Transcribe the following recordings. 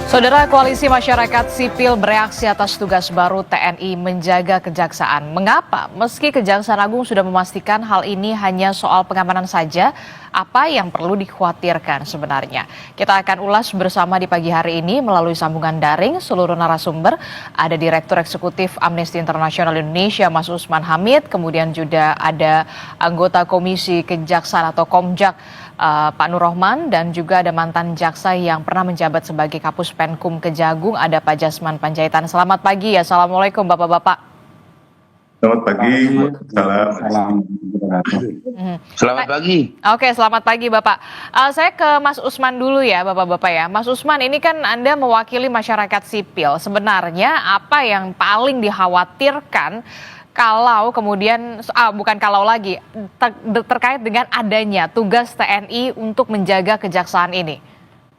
Saudara, Koalisi Masyarakat Sipil bereaksi atas tugas baru TNI menjaga kejaksaan. Mengapa? Meski Kejaksaan Agung sudah memastikan hal ini hanya soal pengamanan saja, apa yang perlu dikhawatirkan sebenarnya? Kita akan ulas bersama di pagi hari ini melalui sambungan daring seluruh narasumber. Ada Direktur Eksekutif Amnesty International Indonesia, Mas Usman Hamid, kemudian juga ada anggota Komisi Kejaksaan atau Komjak, Pak Nur Rohman, dan juga ada mantan jaksa yang pernah menjabat sebagai Kapus Penkum Kejagung, ada Pak Jasman Panjaitan. Selamat pagi, Assalamualaikum Bapak-Bapak. Selamat pagi, salam. Selamat pagi. Oke, selamat pagi Bapak. Saya ke Mas Usman dulu ya Bapak-Bapak ya. Mas Usman, ini kan Anda mewakili masyarakat sipil. Sebenarnya apa yang paling dikhawatirkan kalau kemudian, bukan kalau lagi, terkait dengan adanya tugas TNI untuk menjaga kejaksaan ini,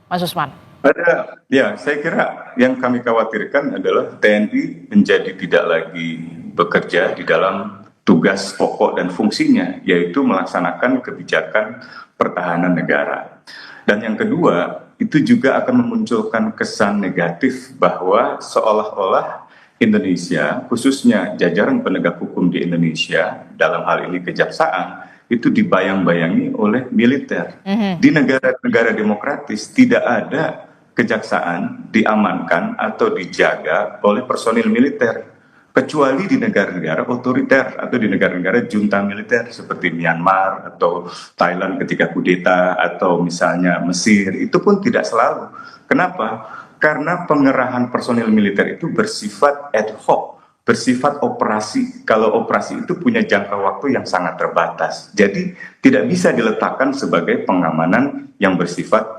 Mas Usman? Saya kira yang kami khawatirkan adalah TNI menjadi tidak lagi bekerja di dalam tugas pokok dan fungsinya, yaitu melaksanakan kebijakan pertahanan negara. Dan yang kedua, itu juga akan memunculkan kesan negatif bahwa seolah-olah Indonesia, khususnya jajaran penegak hukum di Indonesia, dalam hal ini kejaksaan, itu dibayang-bayangi oleh militer. Di negara-negara demokratis tidak ada kejaksaan diamankan atau dijaga oleh personil militer, kecuali di negara-negara otoriter atau di negara-negara junta militer seperti Myanmar atau Thailand ketika kudeta, atau misalnya Mesir, itu pun tidak selalu. Kenapa? Karena pengerahan personil militer itu bersifat ad hoc, bersifat operasi. Kalau operasi itu punya jangka waktu yang sangat terbatas, jadi tidak bisa diletakkan sebagai pengamanan yang bersifat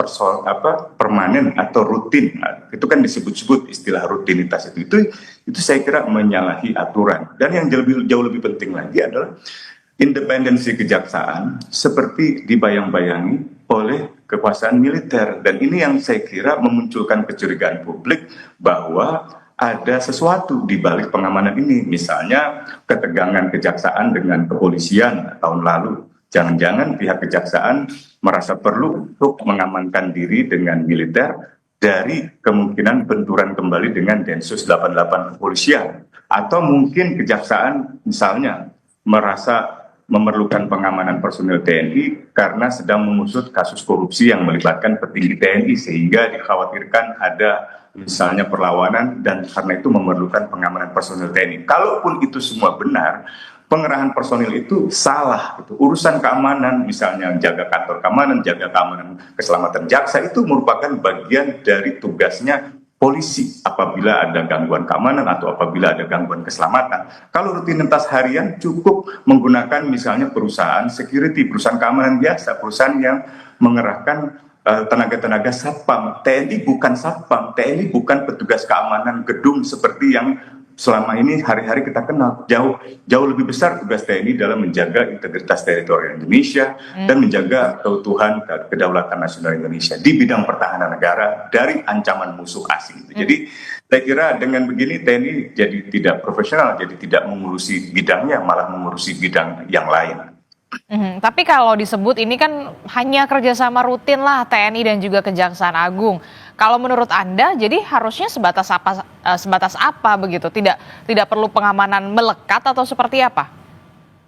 permanen atau rutin. Nah, itu kan disebut-sebut istilah rutinitas itu saya kira menyalahi aturan. Dan yang jauh lebih penting lagi adalah independensi kejaksaan seperti dibayang-bayangi oleh kekuasaan militer. Dan ini yang saya kira memunculkan kecurigaan publik bahwa ada sesuatu di balik pengamanan ini. Misalnya ketegangan kejaksaan dengan kepolisian tahun lalu. Jangan-jangan pihak kejaksaan merasa perlu untuk mengamankan diri dengan militer dari kemungkinan benturan kembali dengan Densus 88 kepolisian. Atau mungkin kejaksaan misalnya merasa memerlukan pengamanan personil TNI karena sedang mengusut kasus korupsi yang melibatkan petinggi TNI, sehingga dikhawatirkan ada misalnya perlawanan dan karena itu memerlukan pengamanan personil TNI. Kalaupun itu semua benar, pengerahan personil itu salah. Urusan keamanan, misalnya jaga kantor keamanan, jaga keamanan keselamatan jaksa, itu merupakan bagian dari tugasnya polisi apabila ada gangguan keamanan atau apabila ada gangguan keselamatan. Kalau rutinitas harian cukup menggunakan misalnya perusahaan security, perusahaan keamanan biasa, perusahaan yang mengerahkan tenaga-tenaga satpam. TNI bukan satpam, TNI bukan petugas keamanan gedung seperti yang selama ini hari-hari kita kenal. Jauh lebih besar tugas TNI dalam menjaga integritas teritorial Indonesia dan menjaga keutuhan kedaulatan nasional Indonesia di bidang pertahanan negara dari ancaman musuh asing. Jadi saya kira dengan begini TNI jadi tidak profesional, jadi tidak mengurusi bidangnya, malah mengurusi bidang yang lain. Tapi kalau disebut ini kan hanya kerjasama rutin lah TNI dan juga Kejaksaan Agung. Kalau menurut Anda, jadi harusnya sebatas apa begitu? Tidak perlu pengamanan melekat atau seperti apa?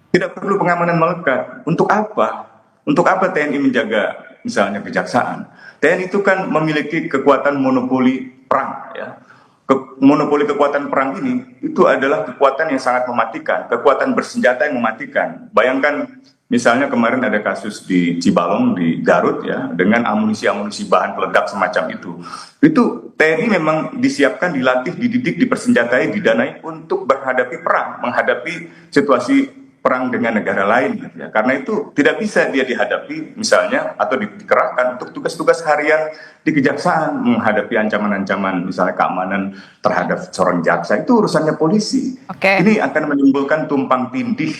Tidak perlu pengamanan melekat. Untuk apa? Untuk apa TNI menjaga misalnya kejaksaan? TNI itu kan memiliki kekuatan monopoli perang, ya. Monopoli kekuatan perang ini itu adalah kekuatan yang sangat mematikan, kekuatan bersenjata yang mematikan. Bayangkan misalnya kemarin ada kasus di Cibalong di Garut, ya, dengan amunisi-amunisi bahan peledak semacam itu. Itu TNI memang disiapkan, dilatih, dididik, dipersenjatai, didanai untuk menghadapi perang, menghadapi situasi perang dengan negara lain, ya. Karena itu tidak bisa dia dihadapi misalnya atau dikerahkan untuk tugas-tugas harian di kejaksaan, menghadapi ancaman-ancaman misalnya keamanan terhadap seorang jaksa, itu urusannya polisi. Ini akan menimbulkan tumpang tindih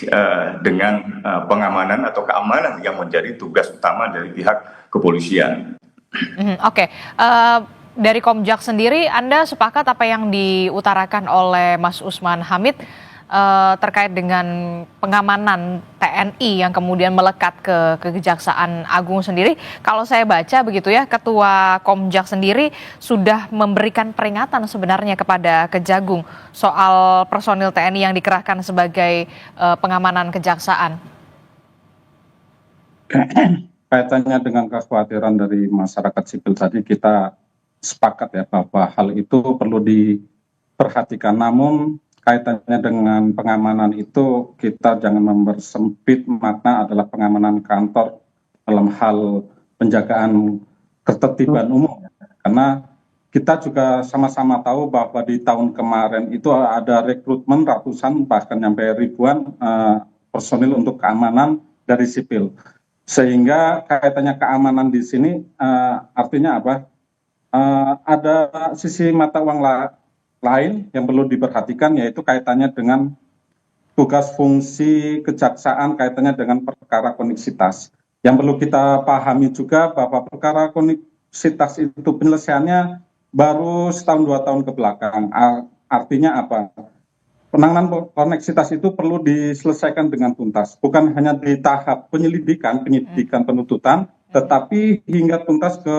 dengan pengamanan atau keamanan yang menjadi tugas utama dari pihak kepolisian. Dari Komjak sendiri, Anda sepakat apa yang diutarakan oleh Mas Usman Hamid? terkait dengan pengamanan TNI yang kemudian melekat ke Kejaksaan Agung sendiri. Kalau saya baca begitu ya, Ketua Komjak sendiri sudah memberikan peringatan sebenarnya kepada Kejagung soal personil TNI yang dikerahkan sebagai pengamanan kejaksaan. Kaitannya dengan kekhawatiran dari masyarakat sipil tadi, kita sepakat ya bahwa hal itu perlu diperhatikan. Namun kaitannya dengan pengamanan itu, kita jangan mempersempit makna adalah pengamanan kantor dalam hal penjagaan ketertiban umum. Karena kita juga sama-sama tahu bahwa di tahun kemarin itu ada rekrutmen ratusan bahkan sampai ribuan personil untuk keamanan dari sipil. Sehingga kaitannya keamanan di sini artinya apa? Ada sisi mata uang lain yang perlu diperhatikan, yaitu kaitannya dengan tugas fungsi kejaksaan, kaitannya dengan perkara koneksitas. Yang perlu kita pahami juga bahwa perkara koneksitas itu penyelesaiannya baru setahun 2 tahun ke belakang. Artinya apa? Penanganan koneksitas itu perlu diselesaikan dengan tuntas, bukan hanya di tahap penyidikan, penuntutan, tetapi hingga tuntas ke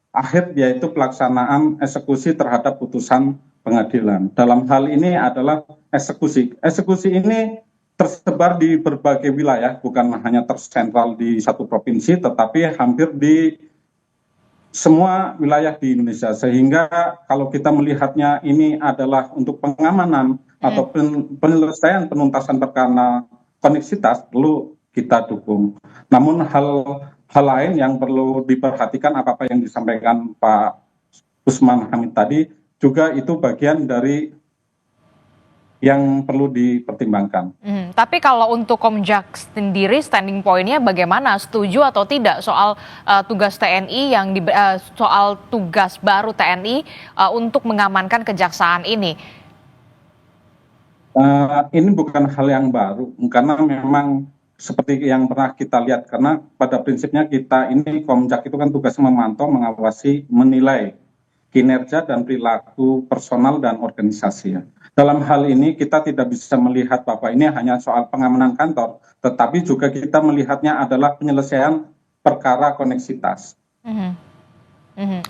akhir, yaitu pelaksanaan eksekusi terhadap putusan pengadilan. Dalam hal ini adalah eksekusi. Eksekusi ini tersebar di berbagai wilayah, bukan hanya tersentral di satu provinsi, tetapi hampir di semua wilayah di Indonesia. Sehingga kalau kita melihatnya ini adalah untuk pengamanan atau penyelesaian penuntasan perkara koneksitas, perlu kita dukung. Namun hal lain yang perlu diperhatikan, apa yang disampaikan Pak Usman Hamid tadi, juga itu bagian dari yang perlu dipertimbangkan. Tapi kalau untuk Komjak sendiri, standing point-nya bagaimana? Setuju atau tidak soal tugas TNI soal tugas baru TNI untuk mengamankan kejaksaan ini? Ini bukan hal yang baru, karena memang seperti yang pernah kita lihat, karena pada prinsipnya kita ini Komjak itu kan tugasnya memantau, mengawasi, menilai kinerja dan perilaku personal dan organisasi. Dalam hal ini kita tidak bisa melihat bahwa ini hanya soal pengamanan kantor, tetapi juga kita melihatnya adalah penyelesaian perkara koneksitas.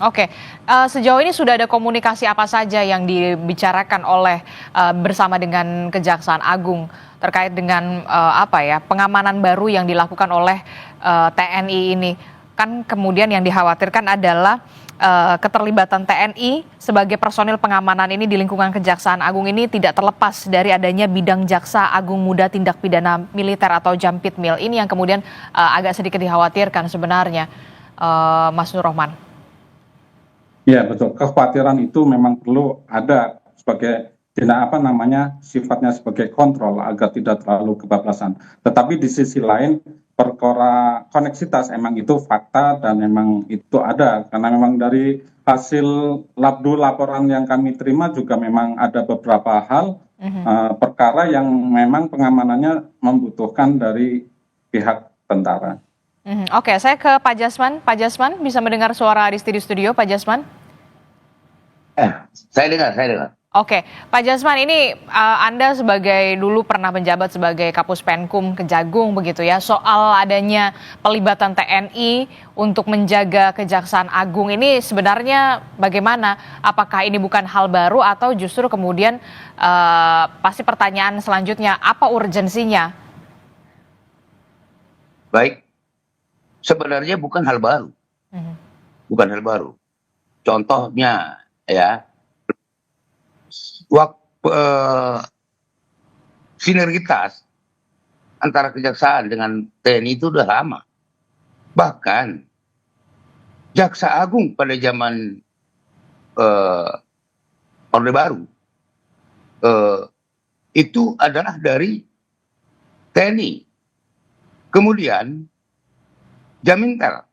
Oke. Sejauh ini sudah ada komunikasi apa saja yang dibicarakan oleh bersama dengan Kejaksaan Agung terkait dengan pengamanan baru yang dilakukan oleh TNI ini? Kan kemudian yang dikhawatirkan adalah keterlibatan TNI sebagai personil pengamanan ini di lingkungan Kejaksaan Agung ini tidak terlepas dari adanya bidang Jaksa Agung Muda Tindak Pidana Militer atau Jampitmil. Ini yang kemudian agak sedikit dikhawatirkan sebenarnya, Mas Nur Rohman. Ya betul, kekhawatiran itu memang perlu ada sebagai sifatnya sebagai kontrol agar tidak terlalu kebablasan. Tetapi di sisi lain, perkara koneksitas emang itu fakta dan memang itu ada, karena memang dari hasil laporan yang kami terima juga memang ada beberapa hal perkara yang memang pengamanannya membutuhkan dari pihak tentara. Oke, saya ke Pak Jasman. Pak Jasman, bisa mendengar suara di studio, Pak Jasman? Saya dengar. Oke, Pak Jasman, ini Anda dulu pernah menjabat sebagai Kapus Penkum Kejagung begitu ya, soal adanya pelibatan TNI untuk menjaga Kejaksaan Agung ini sebenarnya bagaimana? Apakah ini bukan hal baru atau justru kemudian pasti pertanyaan selanjutnya, apa urgensinya? Baik, sebenarnya bukan hal baru. Bukan hal baru. Contohnya ya, sinergitas antara kejaksaan dengan TNI itu udah lama. Bahkan Jaksa Agung pada zaman Orde Baru itu adalah dari TNI. Kemudian Jamintel,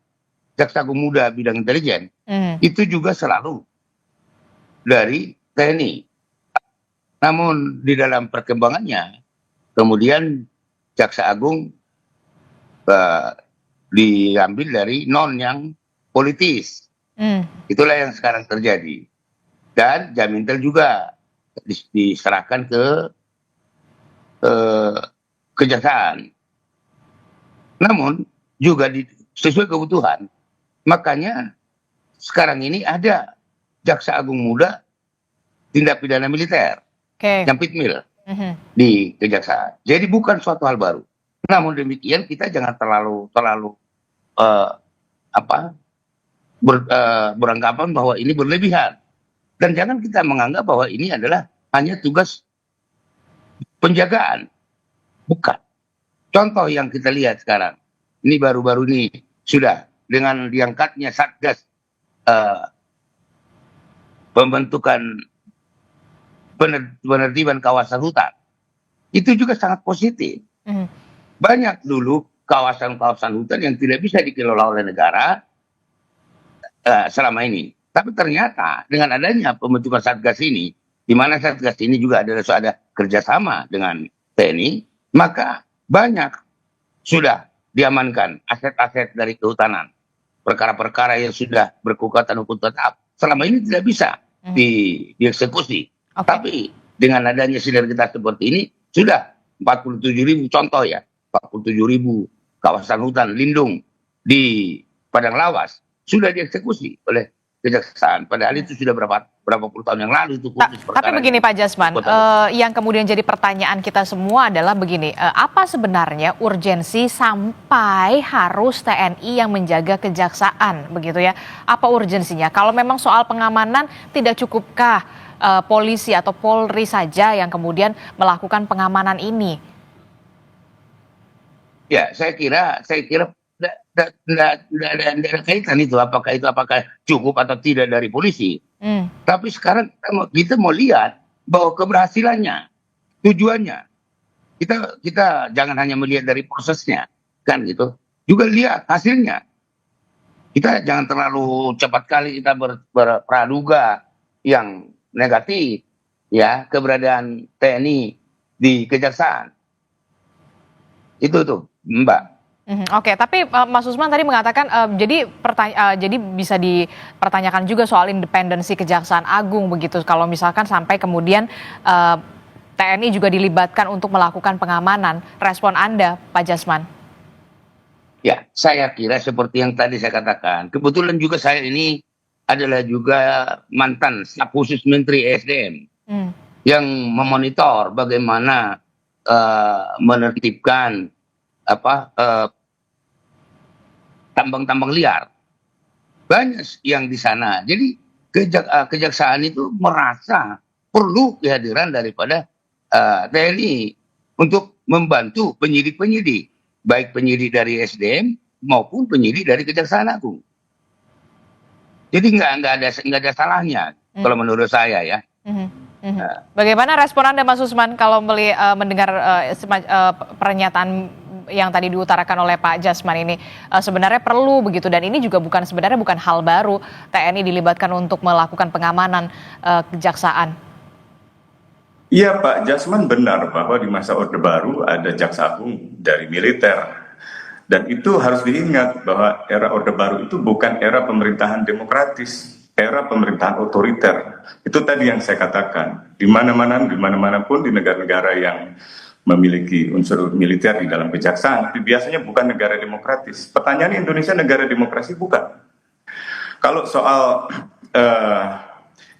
Jaksa Agung Muda Bidang Intelijen, itu juga selalu dari TNI. Namun di dalam perkembangannya, kemudian Jaksa Agung diambil dari non yang politis. Itulah yang sekarang terjadi. Dan Jamintel juga diserahkan ke eh, kejaksaan. Namun juga sesuai kebutuhan. Makanya sekarang ini ada jaksa agung muda tindak pidana militer, yang PITMIL di kejaksaan. Jadi bukan suatu hal baru. Namun demikian kita jangan terlalu beranggapan bahwa ini berlebihan. Dan jangan kita menganggap bahwa ini adalah hanya tugas penjagaan. Bukan. Contoh yang kita lihat sekarang, ini baru-baru ini sudah dengan diangkatnya Satgas pembentukan penertiban kawasan hutan. Itu juga sangat positif. Banyak dulu kawasan-kawasan hutan yang tidak bisa dikelola oleh negara selama ini. Tapi ternyata dengan adanya pembentukan Satgas ini, di mana Satgas ini juga ada kerjasama dengan TNI, maka banyak sudah diamankan aset-aset dari kehutanan. Perkara-perkara yang sudah berkekuatan hukum tetap selama ini tidak bisa dieksekusi. Tapi dengan adanya sinergitas seperti ini, sudah 47.000 contoh ya, 47.000 kawasan hutan lindung di Padang Lawas sudah dieksekusi oleh kejaksaan. Padahal itu sudah berapa puluh tahun yang lalu itu. Tapi begini Pak Jasman, yang kemudian jadi pertanyaan kita semua adalah begini, apa sebenarnya urgensi sampai harus TNI yang menjaga kejaksaan begitu ya? Apa urgensinya? Kalau memang soal pengamanan tidak cukupkah polisi atau Polri saja yang kemudian melakukan pengamanan ini? Ya, saya kira tidak ada kaitan itu apakah cukup atau tidak dari polisi. Tapi sekarang kita mau lihat bahwa keberhasilannya, tujuannya. Kita jangan hanya melihat dari prosesnya, kan gitu. Juga lihat hasilnya. Kita jangan terlalu cepat kali kita berpraduga yang negatif ya keberadaan TNI di kejaksaan. Itu tuh, Mbak. Oke, tapi Mas Usman tadi mengatakan jadi bisa dipertanyakan juga soal independensi Kejaksaan Agung begitu. Kalau misalkan sampai kemudian TNI juga dilibatkan untuk melakukan pengamanan. Respon Anda, Pak Jasman? Ya, saya kira seperti yang tadi saya katakan. Kebetulan juga saya ini adalah juga mantan staf khusus Menteri SDM yang memonitor bagaimana menertibkan tambang-tambang liar. Banyak yang di sana. Jadi kejaksaan itu merasa perlu kehadiran daripada TNI untuk membantu penyidik-penyidik. Baik penyidik dari SDM maupun penyidik dari Kejaksaan Agung. Jadi nggak ada salahnya kalau menurut saya ya. Bagaimana respon Anda Mas Usman kalau mendengar pernyataan yang tadi diutarakan oleh Pak Jasman ini sebenarnya perlu begitu, dan ini juga sebenarnya bukan hal baru TNI dilibatkan untuk melakukan pengamanan kejaksaan. Iya Pak Jasman benar bahwa di masa Orde Baru ada jaksa agung dari militer, dan itu harus diingat bahwa era Orde Baru itu bukan era pemerintahan demokratis, era pemerintahan otoriter. Itu tadi yang saya katakan, di mana-mana pun di negara-negara yang memiliki unsur militer di dalam kejaksaan, tapi biasanya bukan negara demokratis. Pertanyaannya, Indonesia negara demokrasi bukan? Kalau soal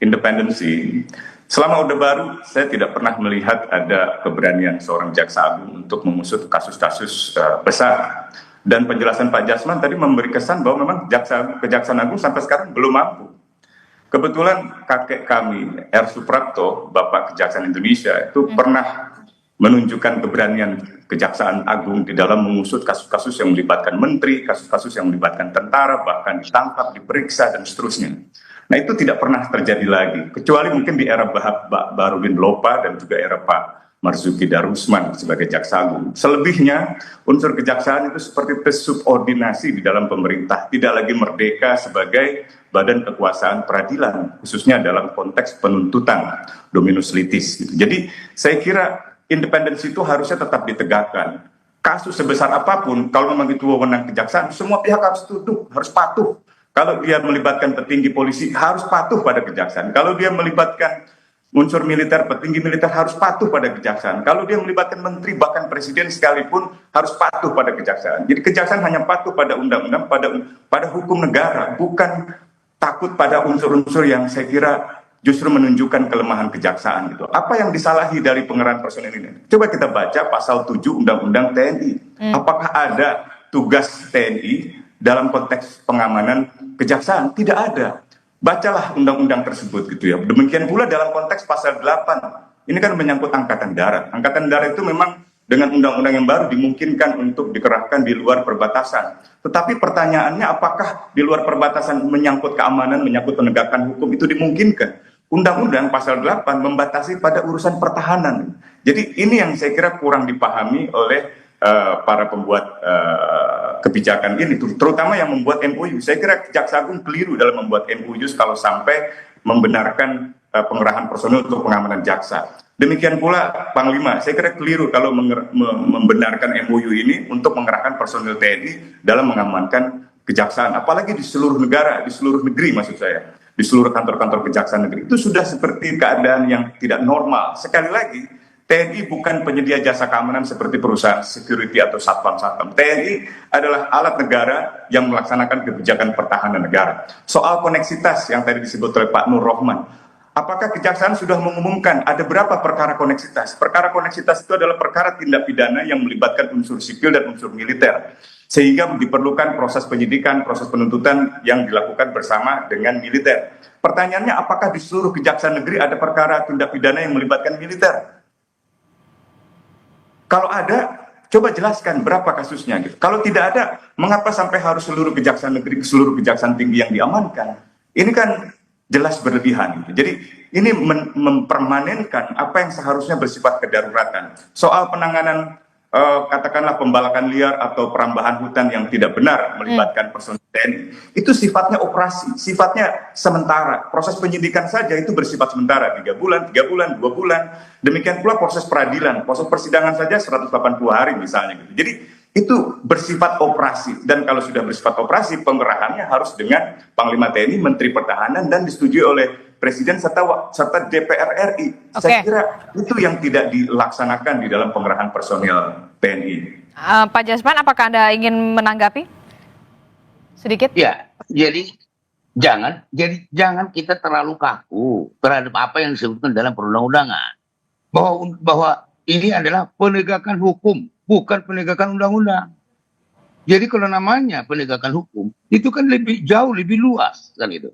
independensi, selama Orde Baru saya tidak pernah melihat ada keberanian seorang jaksa agung untuk mengusut kasus-kasus besar. Dan penjelasan Pak Jasman tadi memberi kesan bahwa memang Kejaksaan Agung sampai sekarang belum mampu. Kebetulan kakek kami, R. Suprapto, Bapak Kejaksaan Indonesia, itu pernah menunjukkan keberanian Kejaksaan Agung di dalam mengusut kasus-kasus yang melibatkan menteri, kasus-kasus yang melibatkan tentara, bahkan ditangkap, diperiksa, dan seterusnya. Nah itu tidak pernah terjadi lagi, kecuali mungkin di era Pak Barudin Lopa dan juga era Pak Marzuki Darusman sebagai jaksa agung. Selebihnya unsur kejaksaan itu seperti tersubordinasi di dalam pemerintah, tidak lagi merdeka sebagai badan kekuasaan peradilan, khususnya dalam konteks penuntutan dominus litis. Jadi saya kira independensi itu harusnya tetap ditegakkan. Kasus sebesar apapun, kalau memang itu wewenang kejaksaan, semua pihak harus tunduk, harus patuh. Kalau dia melibatkan petinggi polisi, harus patuh pada kejaksaan. Kalau dia melibatkan unsur militer, petinggi militer harus patuh pada kejaksaan. Kalau dia melibatkan menteri, bahkan presiden sekalipun harus patuh pada kejaksaan. Jadi kejaksaan hanya patuh pada undang-undang, pada hukum negara, bukan takut pada unsur-unsur yang saya kira justru menunjukkan kelemahan kejaksaan gitu. Apa yang disalahi dari pengerahan personil ini? Coba kita baca pasal 7 Undang-Undang TNI. Apakah ada tugas TNI dalam konteks pengamanan kejaksaan? Tidak ada. Bacalah undang-undang tersebut gitu ya. Demikian pula dalam konteks pasal 8. Ini kan menyangkut angkatan darat. Angkatan darat itu memang dengan undang-undang yang baru dimungkinkan untuk dikerahkan di luar perbatasan. Tetapi pertanyaannya apakah di luar perbatasan menyangkut keamanan, menyangkut penegakan hukum itu dimungkinkan? Undang-undang pasal 8 membatasi pada urusan pertahanan. Jadi ini yang saya kira kurang dipahami oleh para pembuat kebijakan ini, terutama yang membuat MOU. Saya kira Jaksa Agung keliru dalam membuat MOU kalau sampai membenarkan pengerahan personil untuk pengamanan jaksa. Demikian pula Panglima, saya kira keliru kalau membenarkan MOU ini untuk mengerahkan personil TNI dalam mengamankan kejaksaan, apalagi di seluruh negara, di seluruh negeri maksud saya, di seluruh kantor-kantor kejaksaan negeri. Itu sudah seperti keadaan yang tidak normal. Sekali lagi, TNI bukan penyedia jasa keamanan seperti perusahaan security atau satpam-satpam. TNI adalah alat negara yang melaksanakan kebijakan pertahanan negara. Soal koneksitas yang tadi disebut oleh Pak Nur Rohman, apakah kejaksaan sudah mengumumkan ada berapa perkara koneksitas? Perkara koneksitas itu adalah perkara tindak pidana yang melibatkan unsur sipil dan unsur militer. Sehingga diperlukan proses penyidikan, proses penuntutan yang dilakukan bersama dengan militer. Pertanyaannya, apakah di seluruh kejaksaan negeri ada perkara tindak pidana yang melibatkan militer? Kalau ada, coba jelaskan berapa kasusnya gitu. Kalau tidak ada, mengapa sampai harus seluruh kejaksaan negeri, seluruh kejaksaan tinggi yang diamankan? Ini kan jelas berlebihan gitu. Jadi ini mempermanenkan apa yang seharusnya bersifat kedaruratan. Soal penanganan katakanlah pembalakan liar atau perambahan hutan yang tidak benar melibatkan personil TNI, itu sifatnya operasi, sifatnya sementara. Proses penyidikan saja itu bersifat sementara, 3 bulan, 3 bulan, 2 bulan. Demikian pula proses peradilan, proses persidangan saja 180 hari misalnya gitu. Jadi itu bersifat operasi, dan kalau sudah bersifat operasi, pengerahannya harus dengan Panglima TNI, Menteri Pertahanan, dan disetujui oleh Presiden serta DPR RI. Saya kira itu yang tidak dilaksanakan di dalam pengerahan personil TNI. Pak Jasman, apakah Anda ingin menanggapi sedikit? Ya, jadi jangan kita terlalu kaku terhadap apa yang disebutkan dalam perundang-undangan. Bahwa ini adalah penegakan hukum, bukan penegakan undang-undang. Jadi kalau namanya penegakan hukum, itu kan lebih jauh, lebih luas kan itu.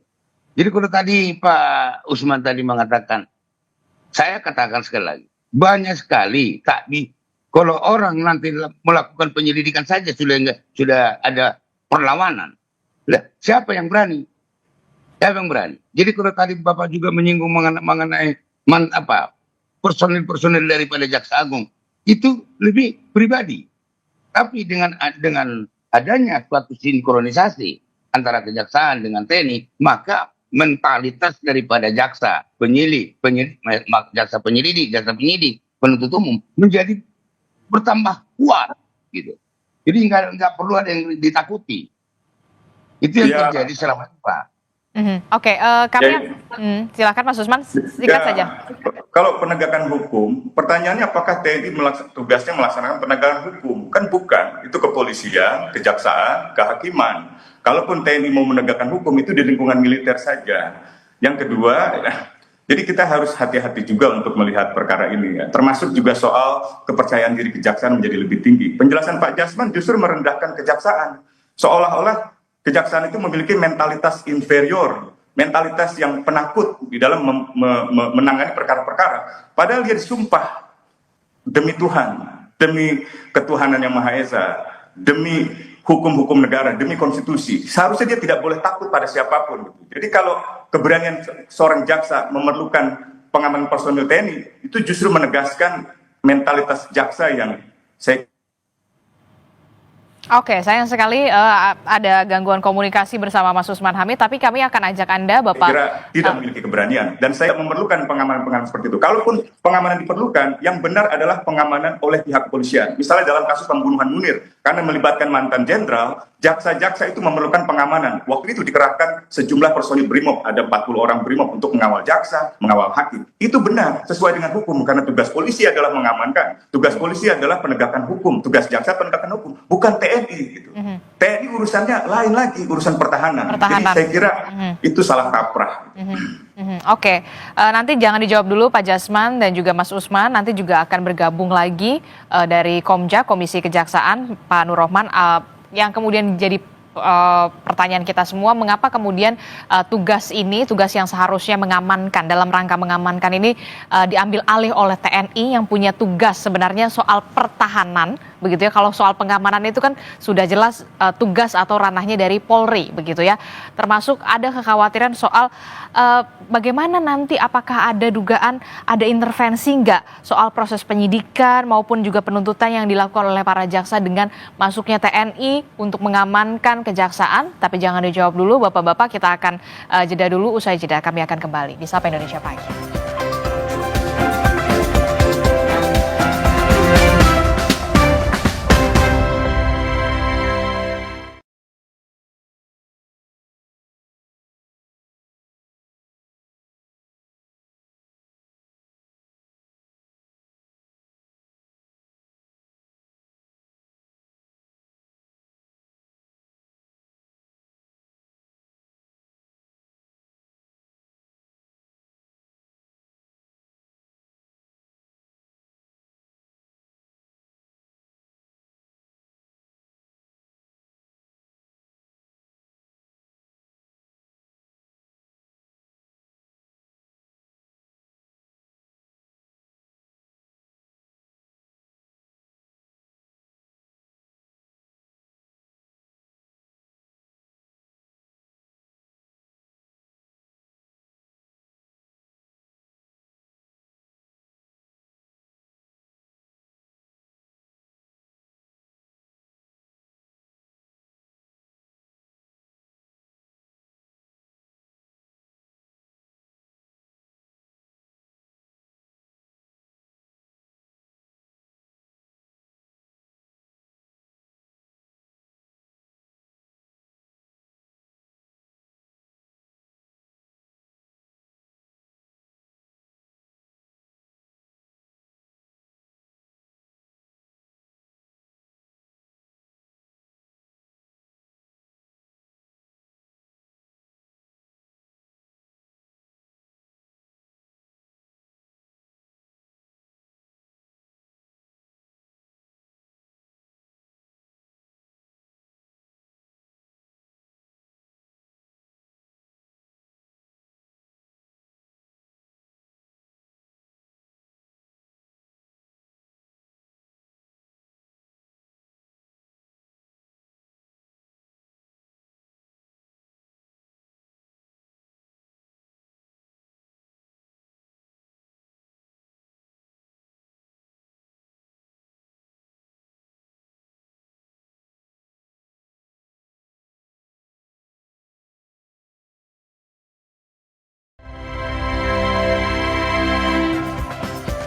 Jadi kalau tadi Pak Usman tadi mengatakan, saya katakan sekali lagi, banyak sekali kalau orang nanti melakukan penyelidikan saja sudah ada perlawanan. Lah, siapa yang berani? Siapa yang berani? Jadi kalau tadi Bapak juga menyinggung mengenai personil-personil daripada Jaksa Agung, itu lebih pribadi. Tapi dengan adanya suatu sinkronisasi antara kejaksaan dengan TNI, maka mentalitas daripada jaksa penyidik, jaksa penyelidik, penuntut umum menjadi bertambah kuat gitu. Jadi nggak perlu ada yang ditakuti. Itu yang terjadi selama ini, Pak. Oke, silakan Mas Usman, singkat saja. Kalau penegakan hukum, pertanyaannya apakah TNI tugasnya melaksanakan penegakan hukum? Kan bukan, itu kepolisian, kejaksaan, kehakiman. Kalaupun TNI mau menegakkan hukum itu di lingkungan militer saja. Yang kedua, jadi kita harus hati-hati juga untuk melihat perkara ini ya. Termasuk juga soal kepercayaan diri kejaksaan menjadi lebih tinggi. Penjelasan Pak Jasman justru merendahkan kejaksaan. Seolah-olah kejaksaan itu memiliki mentalitas inferior, mentalitas yang penakut di dalam menangani perkara-perkara. Padahal dia disumpah demi Tuhan, demi ketuhanan yang Maha Esa, demi hukum-hukum negara, demi konstitusi. Seharusnya dia tidak boleh takut pada siapapun. Jadi kalau keberanian seorang jaksa memerlukan pengamanan personil TNI, itu justru menegaskan mentalitas jaksa yang saya Oke, sayang sekali ada gangguan komunikasi bersama Mas Usman Hamid, tapi kami akan ajak Anda, Saya Bapak. kira tidak memiliki keberanian dan saya memerlukan pengamanan-pengamanan seperti itu. Kalaupun pengamanan diperlukan, yang benar adalah pengamanan oleh pihak kepolisian. Misalnya dalam kasus pembunuhan Munir, karena melibatkan mantan jenderal, jaksa-jaksa itu memerlukan pengamanan. Waktu itu dikerahkan sejumlah personil BRIMOB, ada 40 orang BRIMOB untuk mengawal jaksa, mengawal hakim. Itu benar, sesuai dengan hukum, karena tugas polisi adalah mengamankan. Tugas polisi adalah penegakan hukum, tugas jaksa penegakan hukum, bukan TNI gitu. TNI urusannya lain lagi, urusan pertahanan. Jadi saya kira itu salah kaprah. Oke, nanti jangan dijawab dulu Pak Jasman dan juga Mas Usman, nanti juga akan bergabung lagi dari Komja, Komisi Kejaksaan, Pak Nur Rohman, yang kemudian jadi pertanyaan kita semua, mengapa kemudian tugas yang seharusnya mengamankan, dalam rangka mengamankan ini diambil alih oleh TNI yang punya tugas sebenarnya soal pertahanan, begitu ya. Kalau soal pengamanan itu kan sudah jelas tugas atau ranahnya dari Polri, begitu ya. Termasuk ada kekhawatiran soal bagaimana nanti, apakah ada dugaan ada intervensi nggak soal proses penyidikan maupun juga penuntutan yang dilakukan oleh para jaksa dengan masuknya TNI untuk mengamankan kejaksaan. Tapi jangan dijawab dulu Bapak-Bapak, kita akan jeda dulu, usai jeda kami akan kembali di Sapa Indonesia Pagi.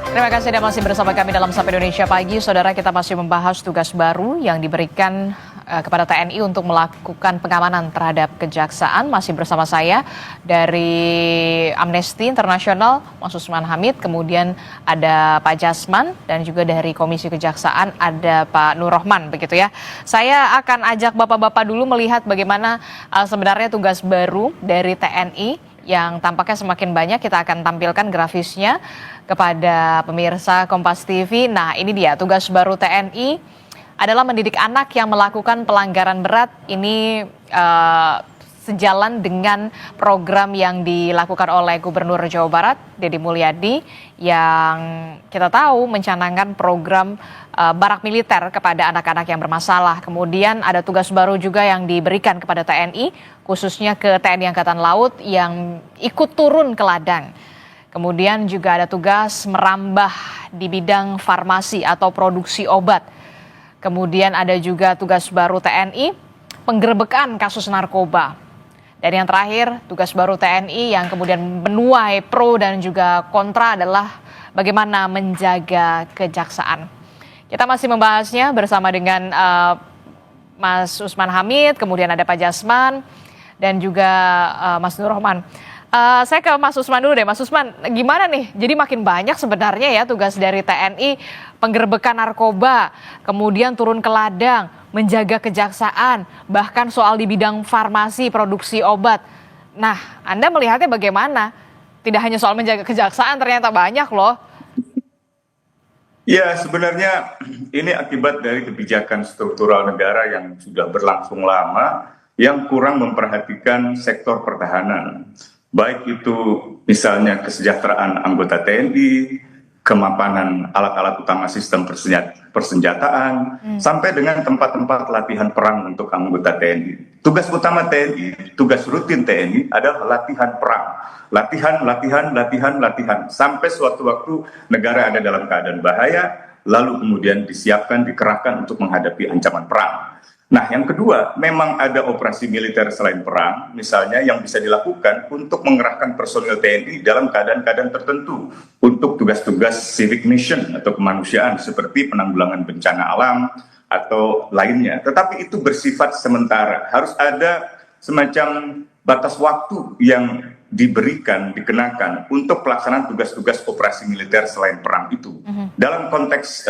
Terima kasih Anda masih bersama kami dalam Sapa Indonesia Pagi. Saudara, kita masih membahas tugas baru yang diberikan kepada TNI untuk melakukan pengamanan terhadap kejaksaan. Masih bersama saya dari Amnesty International, Mas Usman Hamid, kemudian ada Pak Jasman, dan juga dari Komisi Kejaksaan ada Pak Nur Rohman, begitu ya. Saya akan ajak Bapak-Bapak dulu melihat bagaimana sebenarnya tugas baru dari TNI yang tampaknya semakin banyak. Kita akan tampilkan grafisnya kepada pemirsa Kompas TV. Nah, ini dia tugas baru TNI adalah mendidik anak yang melakukan pelanggaran berat. Ini sejalan dengan program yang dilakukan oleh Gubernur Jawa Barat, Deddy Mulyadi, yang kita tahu mencanangkan program barak militer kepada anak-anak yang bermasalah. Kemudian ada tugas baru juga yang diberikan kepada TNI, khususnya ke TNI Angkatan Laut yang ikut turun ke ladang. Kemudian juga ada tugas merambah di bidang farmasi atau produksi obat. kemudian ada juga tugas baru TNI, penggerbekan kasus narkoba. Dan yang terakhir, tugas baru TNI yang kemudian menuai pro dan juga kontra adalah bagaimana menjaga kejaksaan. Kita masih membahasnya bersama dengan Mas Usman Hamid, kemudian ada Pak Jasman, dan juga Mas Nur Rohman. Saya ke Mas Usman dulu deh. Mas Usman, gimana nih? Jadi makin banyak sebenarnya ya tugas dari TNI, penggerbekan narkoba, kemudian turun ke ladang, menjaga kejaksaan, bahkan soal di bidang farmasi, produksi obat. Nah, Anda melihatnya bagaimana? Tidak hanya soal menjaga kejaksaan, ternyata banyak loh. Ya, sebenarnya ini akibat dari kebijakan struktural negara yang sudah berlangsung lama, yang kurang memperhatikan sektor pertahanan. Baik itu misalnya kesejahteraan anggota TNI, kemapanan alat-alat utama sistem persenjataan, sampai dengan tempat-tempat latihan perang untuk anggota TNI. Tugas utama TNI, tugas rutin TNI adalah latihan perang. Latihan, sampai suatu waktu negara ada dalam keadaan bahaya, lalu kemudian disiapkan, dikerahkan untuk menghadapi ancaman perang. Nah, yang kedua, memang ada operasi militer selain perang, misalnya yang bisa dilakukan untuk mengerahkan personil TNI dalam keadaan-keadaan tertentu untuk tugas-tugas civic mission atau kemanusiaan seperti penanggulangan bencana alam atau lainnya. Tetapi itu bersifat sementara, harus ada semacam batas waktu yang diberikan, dikenakan untuk pelaksanaan tugas-tugas operasi militer selain perang itu. Dalam konteks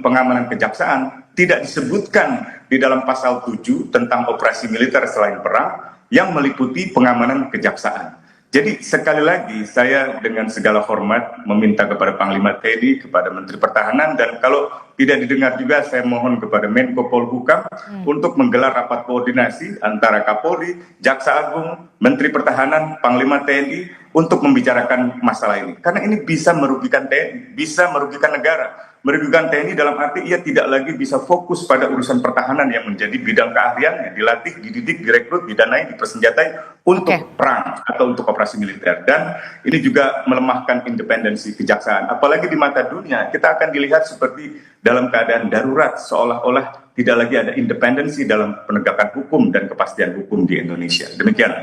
pengamanan kejaksaan, tidak disebutkan di dalam pasal 7 tentang operasi militer selain perang yang meliputi pengamanan kejaksaan. Jadi sekali lagi saya dengan segala hormat meminta kepada Panglima TNI, kepada Menteri Pertahanan, dan kalau tidak didengar juga saya mohon kepada Menko Polhukam untuk menggelar rapat koordinasi antara Kapolri, Jaksa Agung, Menteri Pertahanan, Panglima TNI untuk membicarakan masalah ini. Karena ini bisa merugikan TNI, bisa merugikan negara. Merugikan TNI dalam arti ia tidak lagi bisa fokus pada urusan pertahanan yang menjadi bidang keahliannya, dilatih, dididik, direkrut, didanai, dipersenjatai untuk perang atau untuk operasi militer. Dan ini juga melemahkan independensi kejaksaan. Apalagi di mata dunia, kita akan dilihat seperti dalam keadaan darurat, seolah-olah tidak lagi ada independensi dalam penegakan hukum dan kepastian hukum di Indonesia. Demikian.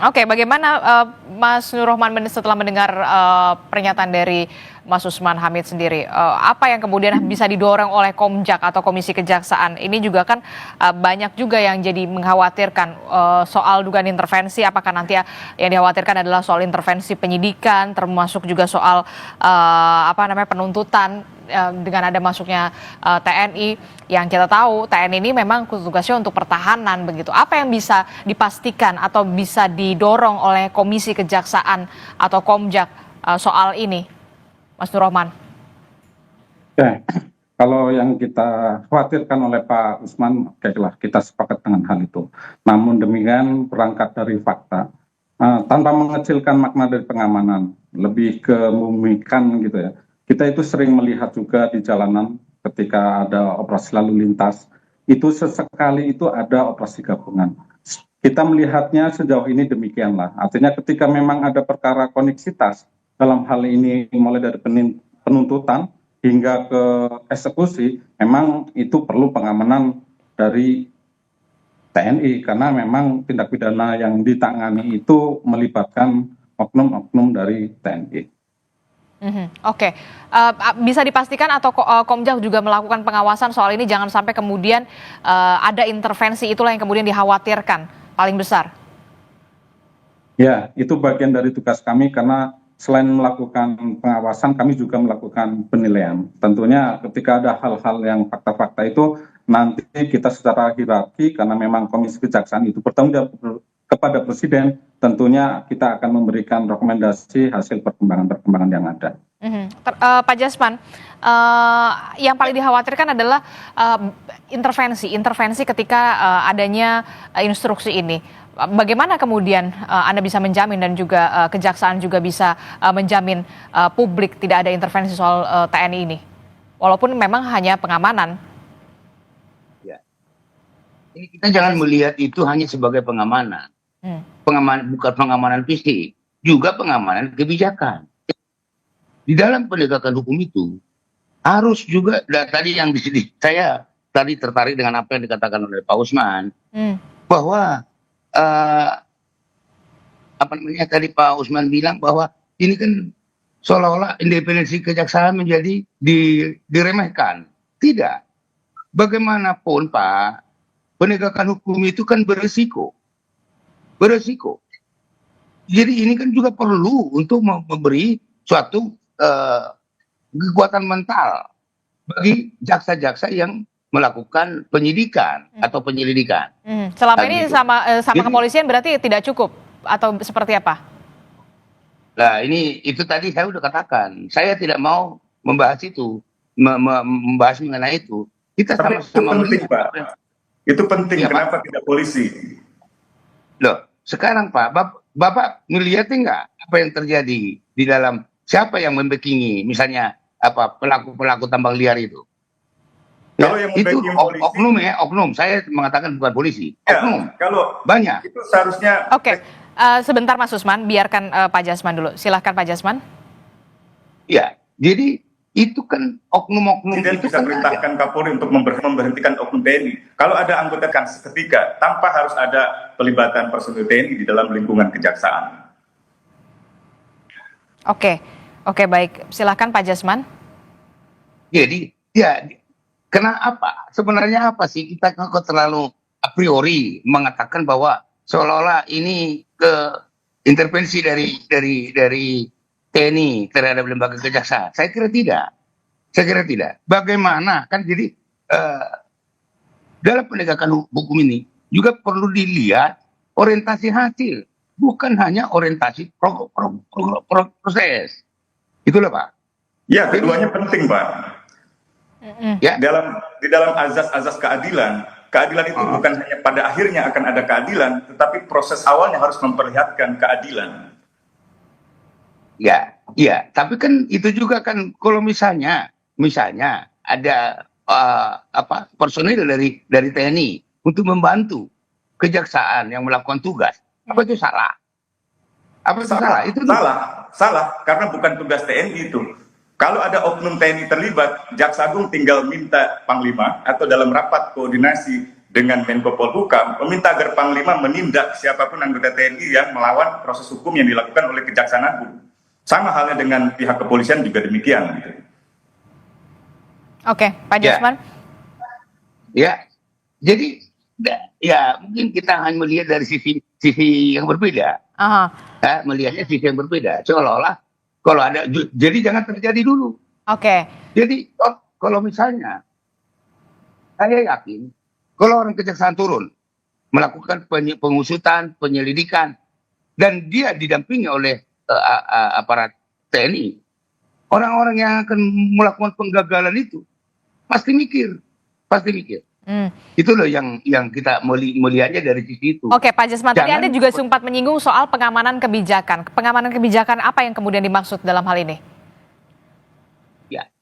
Oke, bagaimana Mas Nur Rohman setelah mendengar pernyataan dari Mas Usman Hamid sendiri, apa yang kemudian bisa didorong oleh Komjak atau Komisi Kejaksaan? Ini juga kan banyak juga yang jadi mengkhawatirkan soal dugaan intervensi, apakah nanti yang dikhawatirkan adalah soal intervensi penyidikan, termasuk juga soal penuntutan dengan ada masuknya TNI, yang kita tahu TNI ini memang tugasnya untuk pertahanan begitu. Apa yang bisa dipastikan atau bisa didorong oleh Komisi Kejaksaan atau Komjak soal ini, Mas Nur Rohman? Oke, kalau yang kita khawatirkan oleh Pak Usman, okelah kita sepakat dengan hal itu. Namun demikian berangkat dari fakta, tanpa mengecilkan makna dari pengamanan, lebih ke memikan gitu ya. Kita itu sering melihat juga di jalanan ketika ada operasi lalu lintas, itu sesekali itu ada operasi gabungan. Kita melihatnya sejauh ini demikianlah. Artinya ketika memang ada perkara koneksitas, dalam hal ini mulai dari penuntutan hingga ke eksekusi, memang itu perlu pengamanan dari TNI karena memang tindak pidana yang ditangani itu melibatkan oknum-oknum dari TNI. Oke. Bisa dipastikan atau Komjak juga melakukan pengawasan soal ini, jangan sampai kemudian ada intervensi, itulah yang kemudian dikhawatirkan paling besar. Ya, itu bagian dari tugas kami karena selain melakukan pengawasan, kami juga melakukan penilaian. Tentunya ketika ada hal-hal yang fakta-fakta itu, nanti kita secara hierarki, karena memang Komisi Kejaksaan itu bertanggung jawab kepada Presiden, tentunya kita akan memberikan rekomendasi hasil perkembangan-perkembangan yang ada. Pak Jasman, yang paling dikhawatirkan adalah intervensi ketika adanya instruksi ini. Bagaimana kemudian Anda bisa menjamin dan juga Kejaksaan juga bisa menjamin publik tidak ada intervensi soal TNI ini, walaupun memang hanya pengamanan? Ya, ini kita jangan melihat itu hanya sebagai pengamanan, bukan pengamanan fisik, juga pengamanan kebijakan. Di dalam penegakan hukum itu harus juga tadi yang saya tadi tertarik dengan apa yang dikatakan oleh Pak Usman, Hmm. bahwa apa namanya tadi Pak Usman bilang bahwa ini kan seolah-olah independensi kejaksaan menjadi diremehkan. Tidak. Bagaimanapun Pak, penegakan hukum itu kan beresiko. Beresiko. Jadi ini kan juga perlu untuk memberi suatu kekuatan mental bagi jaksa-jaksa yang melakukan penyidikan atau penyelidikan. Selama Nah, ini gitu. sama Jadi, kepolisian berarti tidak cukup atau seperti apa? nah ini itu tadi saya udah katakan, saya tidak mau membahas itu, membahas mengenai itu. Kita Tapi itu sama-sama penting, melihat. Pak. Itu penting. Iya, Pak. Kenapa tidak polisi? Loh, sekarang Pak, Bapak melihatnya nggak apa yang terjadi di dalam siapa yang membekingi, misalnya apa pelaku tambang liar itu? Kalau Ya, yang itu membacking polisi, oknum ya, oknum. Saya mengatakan bukan polisi, ya, oknum. kalau Banyak. itu seharusnya Oke, sebentar Mas Usman, biarkan Pak Jasman dulu. Silahkan Pak Jasman. Ya, jadi itu kan oknum-oknum Presiden itu bisa kan perintahkan ada. Kapolri untuk memberhentikan oknum TNI. Kalau ada anggota kan seketika, tanpa harus ada pelibatan personil TNI di dalam lingkungan kejaksaan. Oke, oke baik. Silahkan Pak Jasman. Jadi, ya, kenapa? Sebenarnya apa sih kita kok terlalu a priori mengatakan bahwa seolah-olah ini intervensi dari TNI terhadap lembaga kejaksaan? Saya kira tidak. Saya kira tidak. Bagaimana kan jadi dalam penegakan hukum ini juga perlu dilihat orientasi hasil, bukan hanya orientasi proses. Itulah Pak. Ya, keduanya penting, Pak. Ya. Di dalam azas-azas keadilan, keadilan itu bukan hanya pada akhirnya akan ada keadilan, tetapi proses awalnya harus memperlihatkan keadilan. Ya, ya. Tapi kan itu juga kan kalau misalnya ada personil dari TNI untuk membantu kejaksaan yang melakukan tugas, apa itu salah? Apa itu salah? Itu Salah, karena bukan tugas TNI itu. Kalau ada oknum TNI terlibat, Jaksa Agung tinggal minta Panglima atau dalam rapat koordinasi dengan Menko Polhukam meminta agar Panglima menindak siapapun anggota TNI yang melawan proses hukum yang dilakukan oleh Kejaksaan Agung. Sama halnya dengan pihak kepolisian juga demikian. Gitu. Oke, Pak Jasman. Ya, jadi ya mungkin kita hanya melihat dari sisi yang berbeda. Ya, melihatnya sisi yang berbeda. Seolah-olah kalau ada, jadi jangan terjadi dulu. Oke. Jadi kalau misalnya, saya yakin kalau orang kejaksaan turun melakukan pengusutan, penyelidikan, dan dia didampingi oleh aparat TNI, orang-orang yang akan melakukan penggagalan itu pasti mikir. Itu loh yang kita melihatnya dari sisi itu. Oke, Pak Jasman, tadi Anda juga sempat menyinggung soal pengamanan kebijakan. Pengamanan kebijakan apa yang kemudian dimaksud dalam hal ini?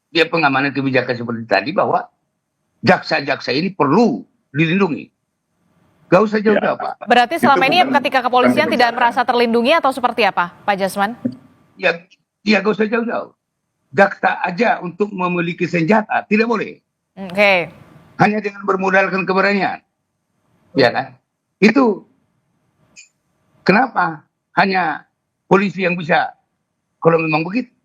Ya, pengamanan kebijakan seperti tadi bahwa jaksa-jaksa ini perlu dilindungi. Gak usah jauh-jauh, Pak. Berarti selama ini ketika kepolisian tidak merasa terlindungi atau seperti apa, Pak Jasman? Ya, gak usah jauh-jauh. Jaksa aja untuk memiliki senjata tidak boleh. Oke. Hanya dengan bermodalkan keberanian. Ya kan? Itu kenapa hanya polisi yang bisa kalau memang begitu.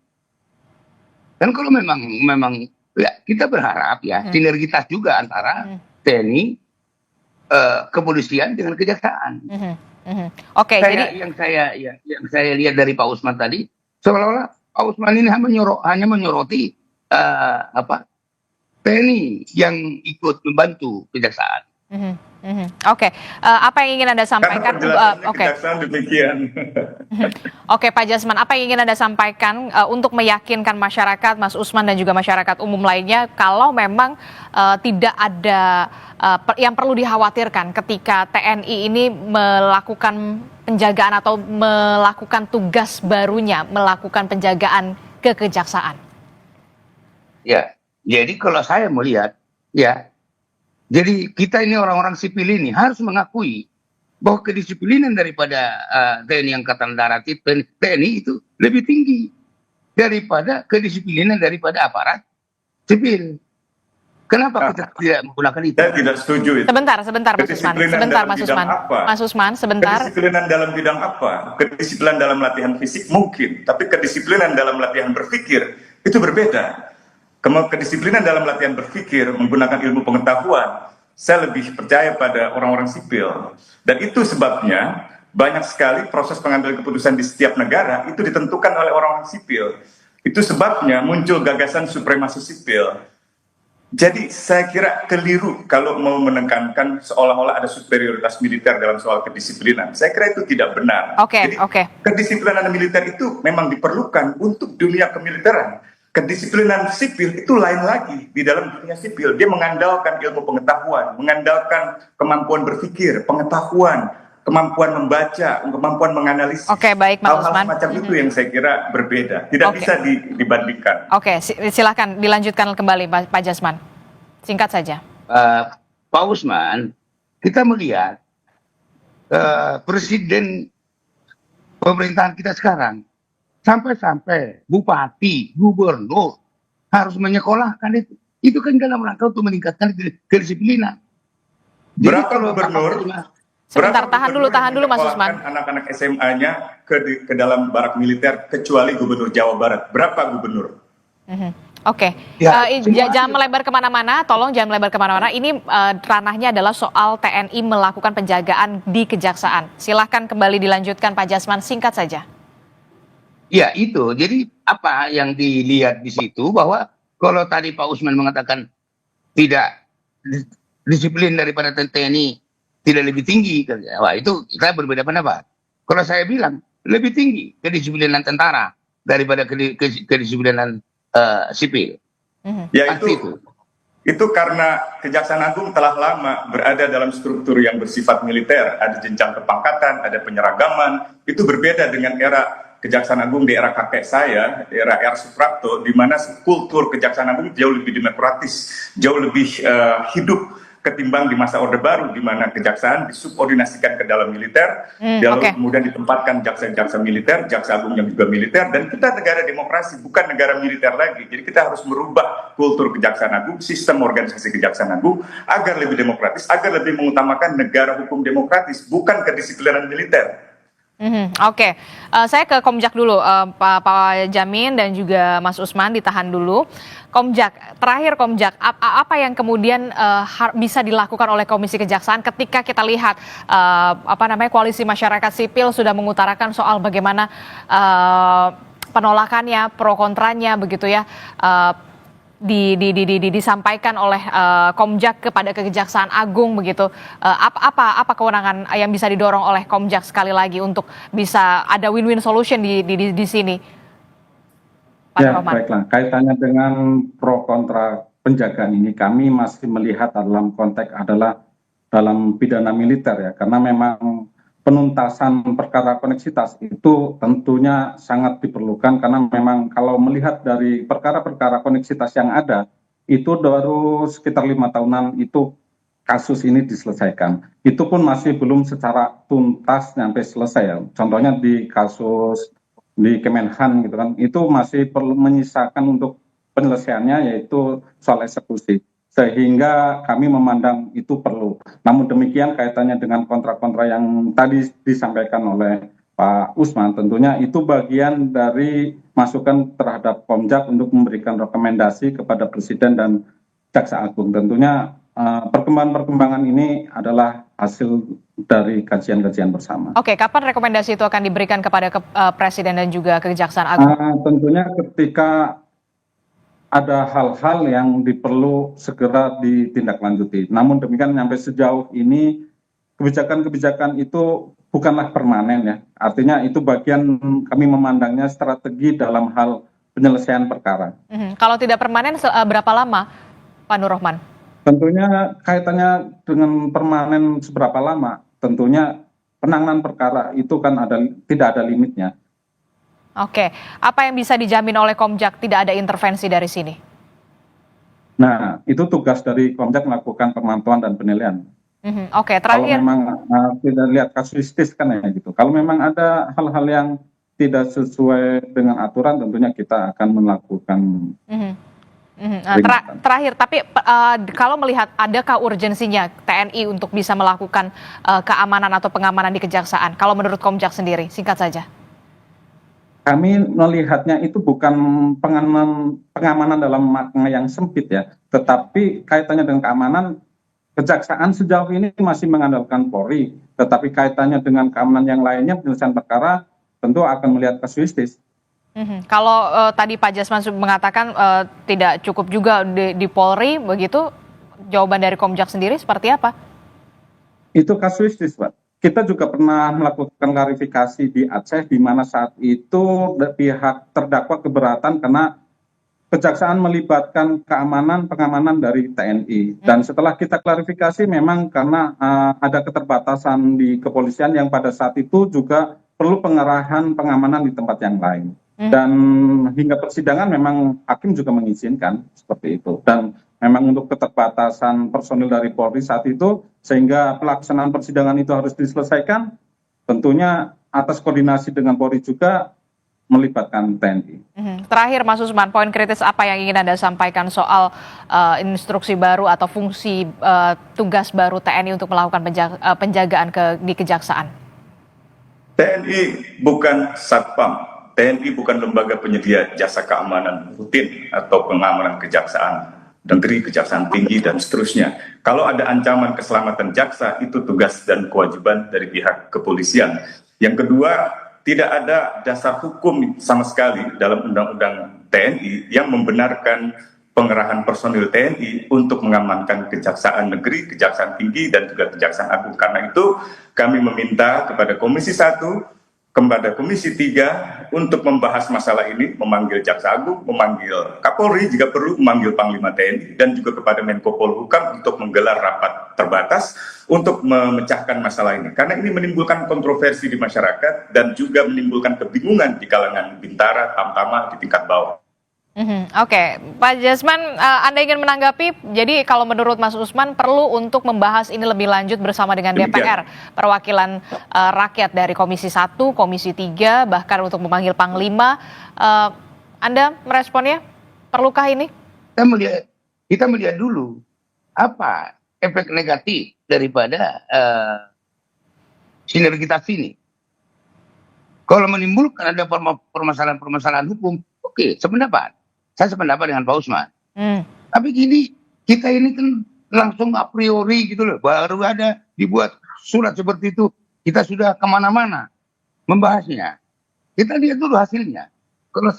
Dan kalau memang ya kita berharap ya sinergitas juga antara TNI, kepolisian dengan kejaksaan. Oke, jadi yang saya lihat dari Pak Usman tadi seolah-olah Pak Usman ini hanya menyoroti TNI yang ikut membantu kejaksaan. Oke, apa yang ingin Anda sampaikan? Kejaksaan demikian. Oke, Pak Jasman, apa yang ingin Anda sampaikan untuk meyakinkan masyarakat, Mas Usman dan juga masyarakat umum lainnya, kalau memang tidak ada yang perlu dikhawatirkan ketika TNI ini melakukan penjagaan atau melakukan tugas barunya, melakukan penjagaan ke kejaksaan? Ya. Jadi kalau saya melihat, ya, jadi kita ini orang-orang sipil ini harus mengakui bahwa kedisiplinan daripada TNI Angkatan Darat TNI itu lebih tinggi daripada kedisiplinan daripada aparat sipil. Kenapa kita tidak menggunakan itu? Saya tidak setuju itu. Sebentar, Mas Usman. Kedisiplinan Sebentar, dalam Mas bidang Usman. apa? Mas Usman, sebentar. Kedisiplinan dalam bidang apa? Kedisiplinan dalam latihan fisik mungkin, tapi kedisiplinan dalam latihan berpikir itu berbeda. Kedisiplinan dalam latihan berpikir menggunakan ilmu pengetahuan, saya lebih percaya pada orang-orang sipil. Dan itu sebabnya banyak sekali proses pengambilan keputusan di setiap negara itu ditentukan oleh orang-orang sipil. Itu sebabnya muncul gagasan supremasi sipil. Jadi saya kira keliru kalau mau menekankan seolah-olah ada superioritas militer dalam soal kedisiplinan. Saya kira itu tidak benar. Oke. Kedisiplinan militer itu memang diperlukan untuk dunia kemiliteran. Kedisiplinan sipil itu lain lagi. Di dalam dunia sipil dia mengandalkan ilmu pengetahuan, mengandalkan kemampuan berpikir, pengetahuan, kemampuan membaca, kemampuan menganalisis. Oke, baik, Mas Hal-hal Usman. semacam itu yang saya kira berbeda. Tidak bisa dibandingkan. Oke, silakan dilanjutkan kembali Pak Jasman. Singkat saja. Pak Usman, kita melihat presiden pemerintahan kita sekarang sampai-sampai bupati, gubernur harus menyekolahkan itu. Itu kan dalam rangka untuk meningkatkan kedisiplinan. Jadi Berapa kalau gubernur? Sebentar, tahan dulu Mas Usman. Anak-anak SMA-nya ke dalam barak militer kecuali gubernur Jawa Barat. Berapa gubernur? Oke, Ya, jangan melebar kemana-mana, tolong jangan melebar kemana-mana. Ini ranahnya adalah soal TNI melakukan penjagaan di kejaksaan. Silahkan kembali dilanjutkan Pak Jasman, singkat saja. Ya itu, jadi apa yang dilihat di situ bahwa kalau tadi Pak Usman mengatakan tidak disiplin daripada TNI tidak lebih tinggi, wah itu kita berbeda pendapat. Kalau saya bilang lebih tinggi kedisiplinan tentara daripada kedisiplinan sipil. Ya itu karena Kejaksaan Agung telah lama berada dalam struktur yang bersifat militer, ada jenjang kepangkatan, ada penyeragaman. Itu berbeda dengan era Kejaksaan Agung di era kakek saya, di era R. Suprapto, di mana kultur Kejaksaan Agung jauh lebih demokratis, jauh lebih hidup ketimbang di masa Orde Baru, di mana kejaksaan disubordinasikan ke dalam militer, lalu kemudian ditempatkan jaksa-jaksa militer, jaksa agung yang juga militer, dan kita negara demokrasi, bukan negara militer lagi. Jadi kita harus merubah kultur Kejaksaan Agung, sistem organisasi Kejaksaan Agung, agar lebih demokratis, agar lebih mengutamakan negara hukum demokratis, bukan kedisiplinan militer. Oke. Saya ke Komjak dulu, Pak Jamin dan juga Mas Usman, ditahan dulu. Komjak, terakhir Komjak, apa yang kemudian bisa dilakukan oleh Komisi Kejaksaan ketika kita lihat koalisi masyarakat sipil sudah mengutarakan soal bagaimana penolakannya, pro kontranya begitu ya, disampaikan oleh Komjak kepada Kejaksaan Agung begitu. Apa kewenangan yang bisa didorong oleh Komjak sekali lagi untuk bisa ada win-win solution di sini? Pak Rohman. Baiklah. Kaitannya dengan pro kontra penjagaan ini kami masih melihat dalam konteks adalah dalam pidana militer ya, karena memang penuntasan perkara koneksitas itu tentunya sangat diperlukan, karena memang kalau melihat dari perkara-perkara koneksitas yang ada itu baru sekitar 5 tahunan itu kasus ini diselesaikan. Itu pun masih belum secara tuntas sampai selesai ya. Contohnya di kasus di Kemenhan gitu kan, itu masih perlu menyisakan untuk penyelesaiannya yaitu soal eksekusi. Sehingga kami memandang itu perlu. Namun demikian kaitannya dengan kontra-kontra yang tadi disampaikan oleh Pak Usman, tentunya itu bagian dari masukan terhadap Komjak untuk memberikan rekomendasi kepada Presiden dan Jaksa Agung. Tentunya perkembangan-perkembangan ini adalah hasil dari kajian-kajian bersama. Oke, kapan rekomendasi itu akan diberikan kepada Presiden dan juga Kejaksaan Agung? Tentunya ketika ada hal-hal yang diperlu segera ditindaklanjuti. Namun demikian sampai sejauh ini kebijakan-kebijakan itu bukanlah permanen ya. Artinya itu bagian kami memandangnya strategi dalam hal penyelesaian perkara. Kalau tidak permanen berapa lama, Pak Nur Rohman? Tentunya kaitannya dengan permanen seberapa lama. Tentunya penanganan perkara itu kan tidak ada limitnya. Oke, apa yang bisa dijamin oleh Komjak tidak ada intervensi dari sini? Nah, itu tugas dari Komjak melakukan pemantauan dan penilaian. Oke, terakhir. Kalau memang tidak lihat kasuistis kan ya gitu. Kalau memang ada hal-hal yang tidak sesuai dengan aturan, tentunya kita akan melakukan Terakhir, tapi kalau melihat adakah urgensinya TNI untuk bisa melakukan keamanan atau pengamanan di kejaksaan? Kalau menurut Komjak sendiri, singkat saja. Kami melihatnya itu bukan pengamanan dalam makna yang sempit ya, tetapi kaitannya dengan keamanan, kejaksaan sejauh ini masih mengandalkan Polri, tetapi kaitannya dengan keamanan yang lainnya, penyelesaian perkara tentu akan melihat kasuistis. Kalau tadi Pak Jasman mengatakan tidak cukup juga di Polri, begitu jawaban dari Komjak sendiri seperti apa? Itu kasuistis, Pak. Kita juga pernah melakukan klarifikasi di Aceh, di mana saat itu pihak terdakwa keberatan karena kejaksaan melibatkan pengamanan dari TNI. Dan setelah kita klarifikasi, memang karena ada keterbatasan di kepolisian yang pada saat itu juga perlu pengarahan pengamanan di tempat yang lain. Dan hingga persidangan memang hakim juga mengizinkan seperti itu. Dan memang untuk keterbatasan personil dari Polri saat itu, sehingga pelaksanaan persidangan itu harus diselesaikan, tentunya atas koordinasi dengan Polri juga melibatkan TNI. Terakhir Mas Usman, poin kritis apa yang ingin Anda sampaikan soal instruksi baru atau fungsi tugas baru TNI untuk melakukan penjagaan di kejaksaan? TNI bukan satpam. TNI bukan lembaga penyedia jasa keamanan rutin atau pengamanan kejaksaan negeri, kejaksaan tinggi, dan seterusnya. Kalau ada ancaman keselamatan jaksa, itu tugas dan kewajiban dari pihak kepolisian. Yang kedua, tidak ada dasar hukum sama sekali dalam undang-undang TNI yang membenarkan pengerahan personil TNI untuk mengamankan kejaksaan negeri, kejaksaan tinggi, dan juga kejaksaan agung. Karena itu, kami meminta kepada Komisi 1, kepada Komisi 3 untuk membahas masalah ini, memanggil Jaksa Agung, memanggil Kapolri jika perlu, memanggil Panglima TNI, dan juga kepada Menko Polhukam untuk menggelar rapat terbatas untuk memecahkan masalah ini. Karena ini menimbulkan kontroversi di masyarakat dan juga menimbulkan kebingungan di kalangan bintara, tamtama di tingkat bawah. Oke, Pak Jasman, Anda ingin menanggapi, jadi kalau menurut Mas Usman perlu untuk membahas ini lebih lanjut bersama dengan DPR, perwakilan rakyat dari Komisi 1, Komisi 3, bahkan untuk memanggil Panglima. Anda meresponnya, perlukah ini? Kita melihat dulu apa efek negatif daripada sinergitas ini. Kalau menimbulkan ada permasalahan-permasalahan hukum, oke, sependapat. Saya sependapat dengan Pak Usman. Tapi gini, kita ini kan langsung a priori gitu loh. Baru ada dibuat surat seperti itu, kita sudah kemana-mana membahasnya. Kita lihat dulu hasilnya. Kalau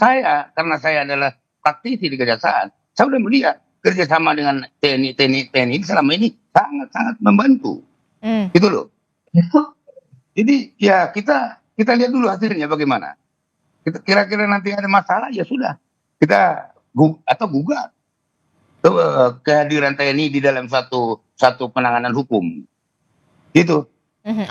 karena saya adalah praktisi di kejaksaan, saya sudah melihat kerjasama dengan TNI selama ini sangat-sangat membantu. Gitu loh. Jadi ya kita lihat dulu hasilnya bagaimana. Kira-kira nanti ada masalah, ya sudah. Kita gugat kehadiran TNI di dalam satu penanganan hukum. Gitu.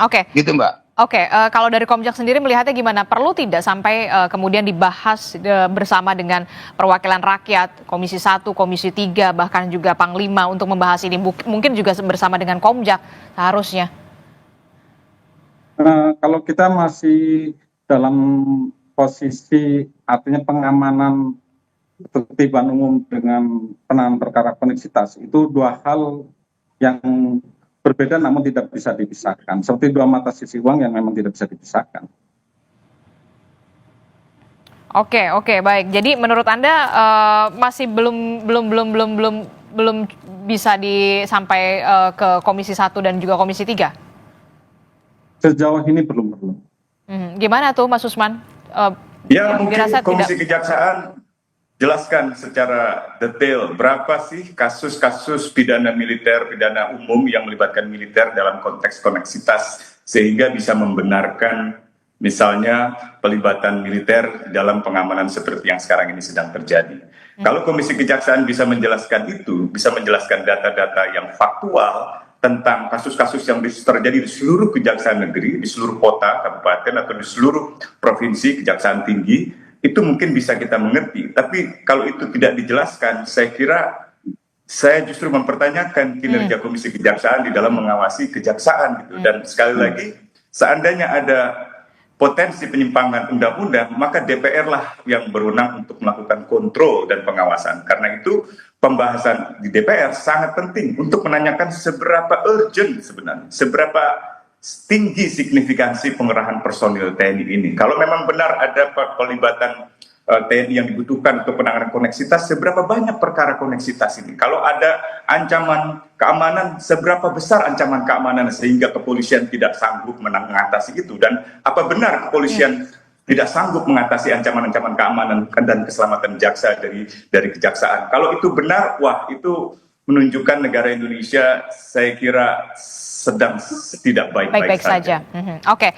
Oke. Gitu, Mbak. Oke, kalau dari Komjak sendiri melihatnya gimana? Perlu tidak sampai kemudian dibahas bersama dengan perwakilan rakyat, Komisi 1, Komisi 3, bahkan juga Panglima untuk membahas ini? Mungkin juga bersama dengan Komjak seharusnya. Kalau kita masih dalam posisi artinya pengamanan ketertiban umum dengan penanganan perkara koneksitas, itu dua hal yang berbeda namun tidak bisa dipisahkan. Seperti dua mata sisi uang yang memang tidak bisa dipisahkan. Oke, baik. Jadi menurut Anda masih belum bisa disampai ke Komisi 1 dan juga Komisi 3? Sejauh ini belum. Gimana tuh Mas Usman? Ya mungkin Komisi Kejaksaan jelaskan secara detail berapa sih kasus-kasus pidana militer, pidana umum yang melibatkan militer dalam konteks koneksitas, sehingga bisa membenarkan misalnya pelibatan militer dalam pengamanan seperti yang sekarang ini sedang terjadi. Kalau Komisi Kejaksaan bisa menjelaskan itu, bisa menjelaskan data-data yang faktual tentang kasus-kasus yang terjadi di seluruh kejaksaan negeri, di seluruh kota, kabupaten, atau di seluruh provinsi, kejaksaan tinggi, itu mungkin bisa kita mengerti. Tapi kalau itu tidak dijelaskan, saya justru mempertanyakan kinerja Komisi Kejaksaan di dalam mengawasi kejaksaan gitu. Dan sekali lagi, seandainya ada potensi penyimpangan undang-undang, maka DPR lah yang berwenang untuk melakukan kontrol dan pengawasan. Karena itu pembahasan di DPR sangat penting untuk menanyakan seberapa urgent sebenarnya, seberapa tinggi signifikansi pengerahan personil TNI ini. Kalau memang benar ada pelibatan TNI yang dibutuhkan untuk penanganan koneksitas, seberapa banyak perkara koneksitas ini? Kalau ada ancaman keamanan, seberapa besar ancaman keamanan sehingga kepolisian tidak sanggup mengatasi itu? Dan apa benar kepolisian tidak sanggup mengatasi ancaman-ancaman keamanan dan keselamatan jaksa dari kejaksaan? Kalau itu benar, wah itu menunjukkan negara Indonesia saya kira sedang tidak baik-baik saja. Oke.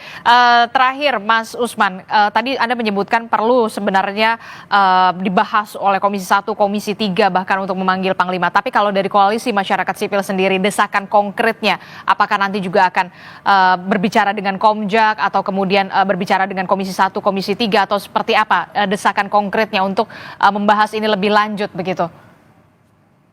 Terakhir Mas Usman, tadi Anda menyebutkan perlu sebenarnya dibahas oleh Komisi 1, Komisi 3 bahkan untuk memanggil Panglima. Tapi kalau dari koalisi masyarakat sipil sendiri, desakan konkretnya apakah nanti juga akan berbicara dengan Komjak atau kemudian berbicara dengan Komisi 1, Komisi 3 atau seperti apa desakan konkretnya untuk membahas ini lebih lanjut begitu?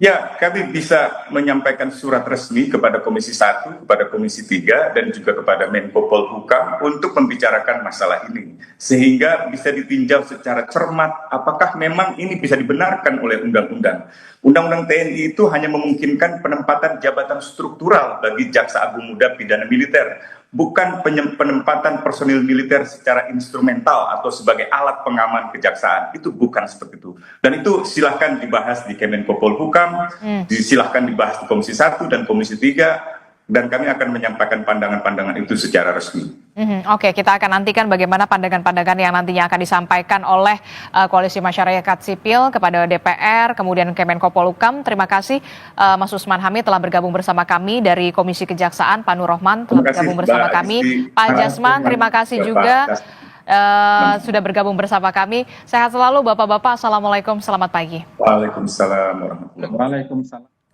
Ya, kami bisa menyampaikan surat resmi kepada Komisi 1, kepada Komisi 3, dan juga kepada Menko Polhukam untuk membicarakan masalah ini. Sehingga bisa ditinjau secara cermat apakah memang ini bisa dibenarkan oleh undang-undang. Undang-undang TNI itu hanya memungkinkan penempatan jabatan struktural bagi Jaksa Agung Muda Pidana Militer, bukan penempatan personil militer secara instrumental atau sebagai alat pengaman kejaksaan. Itu bukan seperti itu. Dan itu silahkan dibahas di Kemenko Polhukam, silahkan dibahas di Komisi 1 dan Komisi 3, dan kami akan menyampaikan pandangan-pandangan itu secara resmi. Oke, kita akan nantikan bagaimana pandangan-pandangan yang nantinya akan disampaikan oleh Koalisi Masyarakat Sipil kepada DPR, kemudian Kemenko Polhukam. Terima kasih Mas Usman Hamid telah bergabung bersama kami dari Komisi Kejaksaan, Pak Nur Rohman telah bergabung bersama kami, Pak Jasman, terima kasih juga sudah bergabung bersama kami. Sehat selalu Bapak-Bapak, Assalamualaikum, selamat pagi. Waalaikumsalam warahmatullahi wabarakatuh. Waalaikumsalam.